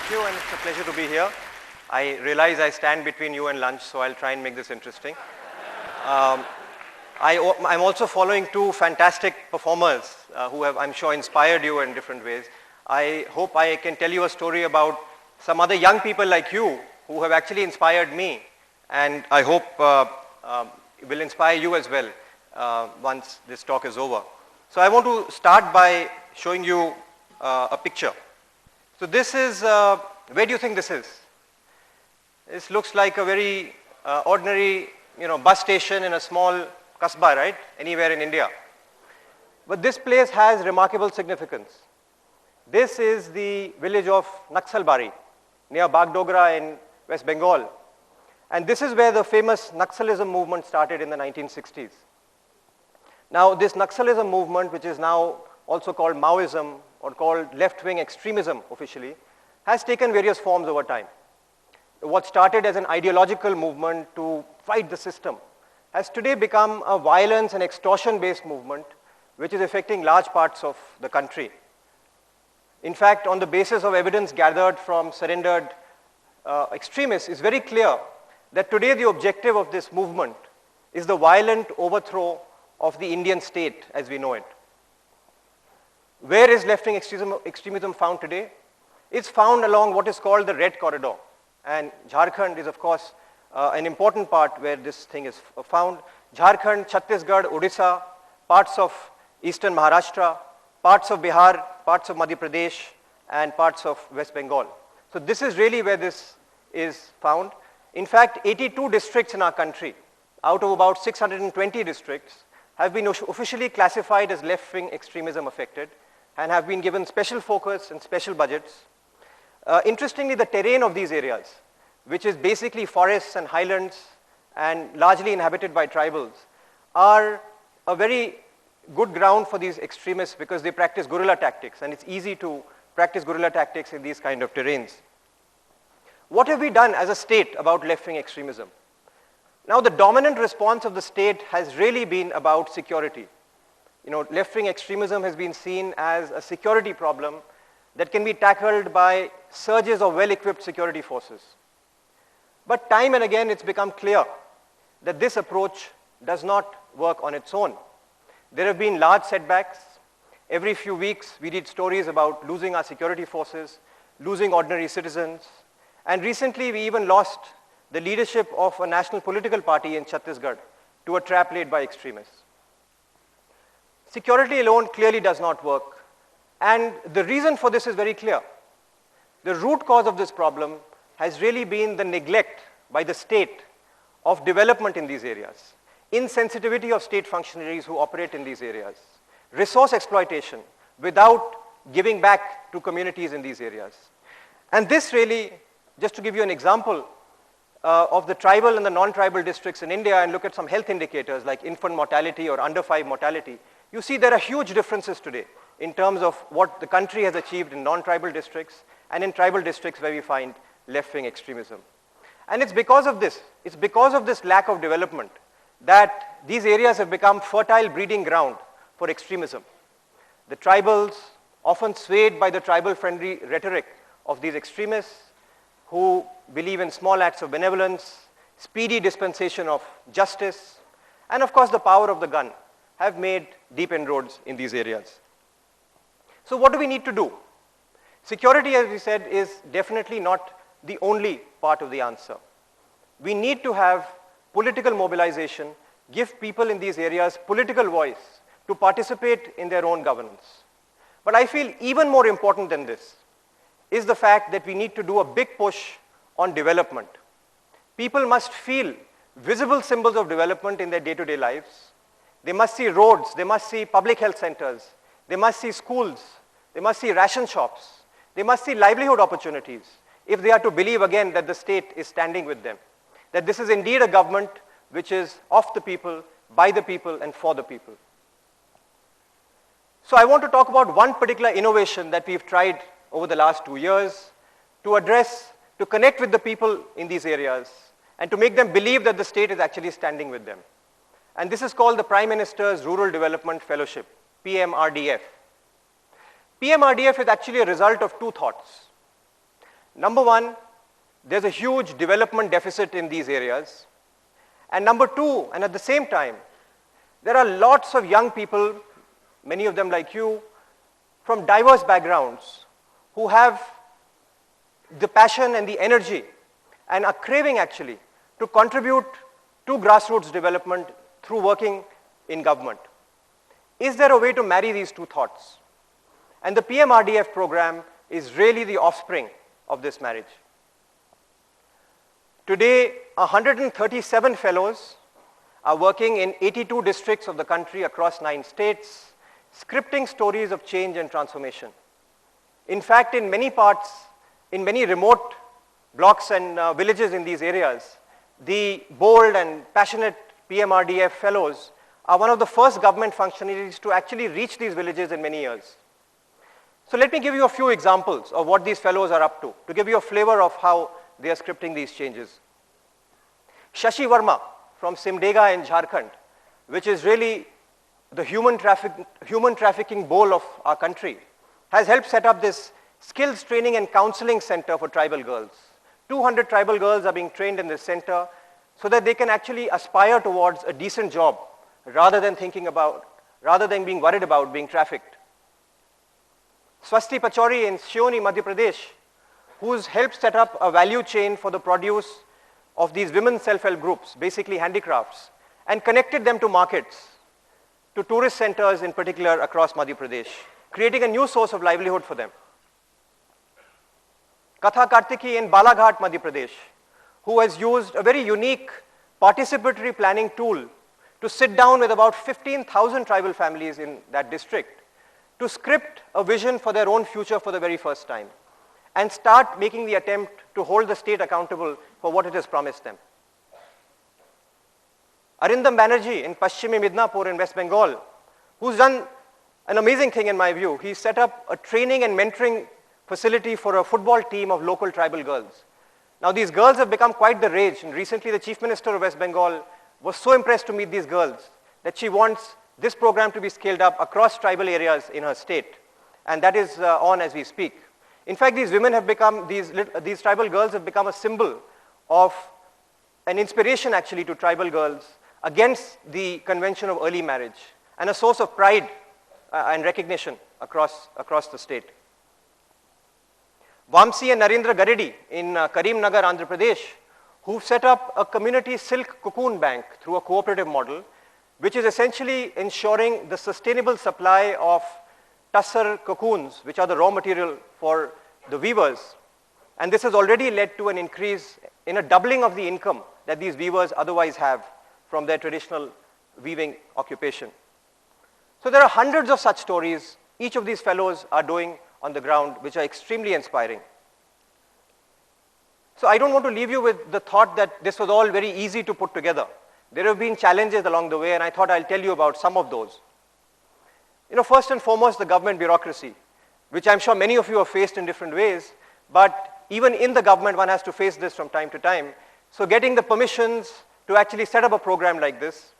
Thank you, and it's a pleasure to be here. I realize I stand between you and lunch, so I'll try and make this interesting. I'm also following two fantastic performers who have, I'm sure, inspired you in different ways. I hope I can tell you a story about some other young people like you who have actually inspired me, and I hope it will inspire you as well once this talk is over. So I want to start by showing you a picture. So this is, where do you think this is? This looks like a very ordinary, bus station in a small kasbah, right? Anywhere in India. But this place has remarkable significance. This is the village of Naxalbari, near Bagdogra in West Bengal. And this is where the famous Naxalism movement started in the 1960s. Now, this Naxalism movement, which is now also called Maoism or called left-wing extremism officially, has taken various forms over time. What started as an ideological movement to fight the system has today become a violence and extortion-based movement which is affecting large parts of the country. In fact, on the basis of evidence gathered from surrendered extremists, it's very clear that today the objective of this movement is the violent overthrow of the Indian state as we know it. Where is left-wing extremism found today? It's found along what is called the Red Corridor. And Jharkhand is, of course, an important part where this thing is found. Jharkhand, Chhattisgarh, Odisha, parts of eastern Maharashtra, parts of Bihar, parts of Madhya Pradesh, and parts of West Bengal. So this is really where this is found. In fact, 82 districts in our country, out of about 620 districts, have been officially classified as left-wing extremism affected and have been given special focus and special budgets. Interestingly, the terrain of these areas, which is basically forests and highlands and largely inhabited by tribals, are a very good ground for these extremists because they practice guerrilla tactics, and it's easy to practice guerrilla tactics in these kind of terrains. What have we done as a state about left-wing extremism? Now, the dominant response of the state has really been about security. Left-wing extremism has been seen as a security problem that can be tackled by surges of well-equipped security forces. But time and again, it's become clear that this approach does not work on its own. There have been large setbacks. Every few weeks, we read stories about losing our security forces, losing ordinary citizens, and recently we even lost the leadership of a national political party in Chhattisgarh to a trap laid by extremists. Security alone clearly does not work, and the reason for this is very clear. The root cause of this problem has really been the neglect by the state of development in these areas, insensitivity of state functionaries who operate in these areas, resource exploitation without giving back to communities in these areas. And this really, just to give you an example, of the tribal and the non-tribal districts in India and look at some health indicators like infant mortality or under 5 mortality, you see there are huge differences today in terms of what the country has achieved in non-tribal districts and in tribal districts where we find left-wing extremism. And it's because of this lack of development that these areas have become fertile breeding ground for extremism. The tribals, often swayed by the tribal-friendly rhetoric of these extremists, who believe in small acts of benevolence, speedy dispensation of justice, and of course the power of the gun, have made deep inroads in these areas. So what do we need to do? Security, as we said, is definitely not the only part of the answer. We need to have political mobilization, give people in these areas political voice to participate in their own governance. But I feel even more important than this is the fact that we need to do a big push on development. People must feel visible symbols of development in their day-to-day lives. They must see roads, they must see public health centers, they must see schools, they must see ration shops, they must see livelihood opportunities if they are to believe again that the state is standing with them, that this is indeed a government which is of the people, by the people, and for the people. So I want to talk about one particular innovation that we've tried over the last 2 years to connect with the people in these areas and to make them believe that the state is actually standing with them. And this is called the Prime Minister's Rural Development Fellowship, PMRDF. PMRDF is actually a result of two thoughts. Number one, there's a huge development deficit in these areas. And number two, and at the same time, there are lots of young people, many of them like you, from diverse backgrounds who have the passion and the energy and are craving actually to contribute to grassroots development through working in government. Is there a way to marry these two thoughts? And the PMRDF program is really the offspring of this marriage. Today, 137 fellows are working in 82 districts of the country across 9 states, scripting stories of change and transformation. In fact, in many parts, in many remote blocks and villages in these areas, the bold and passionate PMRDF fellows are one of the first government functionaries to actually reach these villages in many years. So let me give you a few examples of what these fellows are up to give you a flavor of how they are scripting these changes. Shashi Verma from Simdega in Jharkhand, which is really the human trafficking bowl of our country, has helped set up this skills training and counseling center for tribal girls. 200 tribal girls are being trained in this center so that they can actually aspire towards a decent job rather than being worried about being trafficked. Swasti Pachori in Sioni, Madhya Pradesh, who's helped set up a value chain for the produce of these women self-help groups, basically handicrafts, and connected them to markets, to tourist centers in particular across Madhya Pradesh, creating a new source of livelihood for them. Katha Kartiki in Balaghat, Madhya Pradesh, who has used a very unique participatory planning tool to sit down with about 15,000 tribal families in that district to script a vision for their own future for the very first time and start making the attempt to hold the state accountable for what it has promised them. Arindam Banerjee in Paschimi Midnapur in West Bengal, who's done an amazing thing in my view. He set up a training and mentoring facility for a football team of local tribal girls. Now these girls have become quite the rage, and recently the Chief Minister of West Bengal was so impressed to meet these girls that she wants this program to be scaled up across tribal areas in her state, and that is on as we speak. In fact, these women have become, these tribal girls have become a symbol of an inspiration actually to tribal girls against the convention of early marriage and a source of pride and recognition across the state. Vamsi and Narendra Garedi in Karimnagar, Andhra Pradesh, who've set up a community silk cocoon bank through a cooperative model, which is essentially ensuring the sustainable supply of tussar cocoons, which are the raw material for the weavers. And this has already led to an increase in a doubling of the income that these weavers otherwise have from their traditional weaving occupation. So there are hundreds of such stories each of these fellows are doing on the ground, which are extremely inspiring. So I don't want to leave you with the thought that this was all very easy to put together. There have been challenges along the way, and I thought I'll tell you about some of those. First and foremost, the government bureaucracy, which I'm sure many of you have faced in different ways, but even in the government, one has to face this from time to time. So getting the permissions to actually set up a program like this,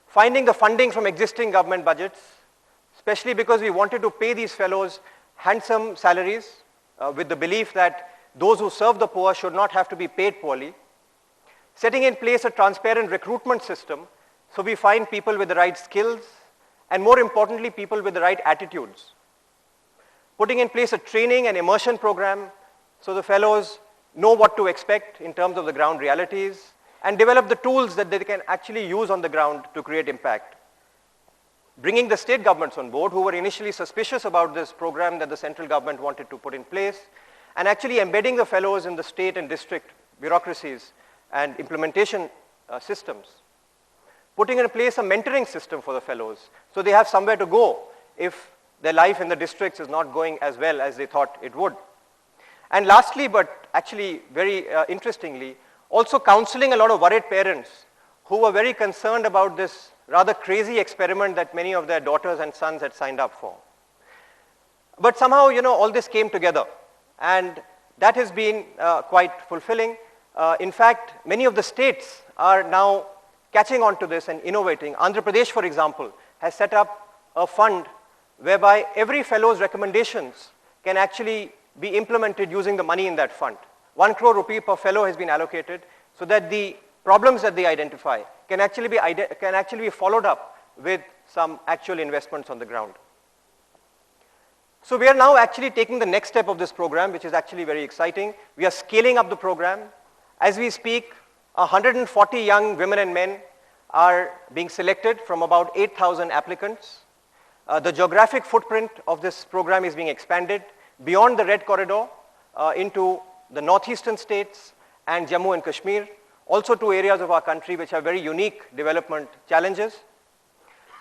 finding the funding from existing government budgets, especially because we wanted to pay these fellows handsome salaries with the belief that those who serve the poor should not have to be paid poorly. Setting in place a transparent recruitment system so we find people with the right skills and, more importantly, people with the right attitudes. Putting in place a training and immersion program so the fellows know what to expect in terms of the ground realities and develop the tools that they can actually use on the ground to create impact. Bringing the state governments on board, who were initially suspicious about this program that the central government wanted to put in place, and actually embedding the fellows in the state and district bureaucracies and implementation systems. Putting in place a mentoring system for the fellows so they have somewhere to go if their life in the districts is not going as well as they thought it would. And lastly, but actually very interestingly, also counseling a lot of worried parents who were very concerned about this rather crazy experiment that many of their daughters and sons had signed up for. But somehow, all this came together, and that has been quite fulfilling. In fact, many of the states are now catching on to this and innovating. Andhra Pradesh, for example, has set up a fund whereby every fellow's recommendations can actually be implemented using the money in that fund. 1 crore rupee per fellow has been allocated so that the problems that they identify can actually be followed up with some actual investments on the ground. So we are now actually taking the next step of this program, which is actually very exciting. We are scaling up the program. As we speak, 140 young women and men are being selected from about 8,000 applicants. The geographic footprint of this program is being expanded beyond the Red Corridor into the northeastern states and Jammu and Kashmir, also to areas of our country which have very unique development challenges.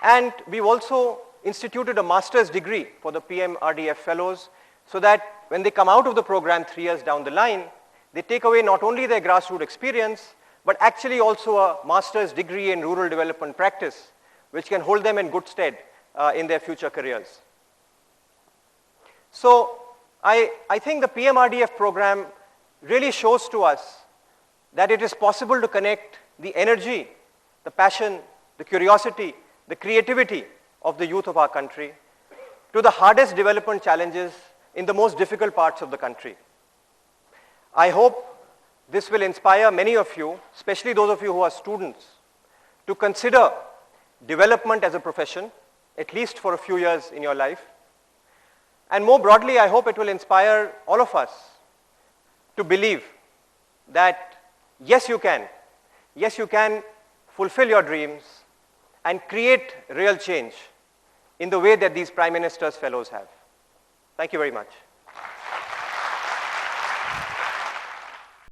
And we've also instituted a master's degree for the PMRDF fellows so that when they come out of the program 3 years down the line, they take away not only their grassroots experience, but actually also a master's degree in rural development practice, which can hold them in good stead in their future careers. So I think the PMRDF program really shows to us that it is possible to connect the energy, the passion, the curiosity, the creativity of the youth of our country to the hardest development challenges in the most difficult parts of the country. I hope this will inspire many of you, especially those of you who are students, to consider development as a profession, at least for a few years in your life. And more broadly, I hope it will inspire all of us to believe that yes, you can fulfill your dreams and create real change in the way that these Prime Minister's fellows have. Thank you very much.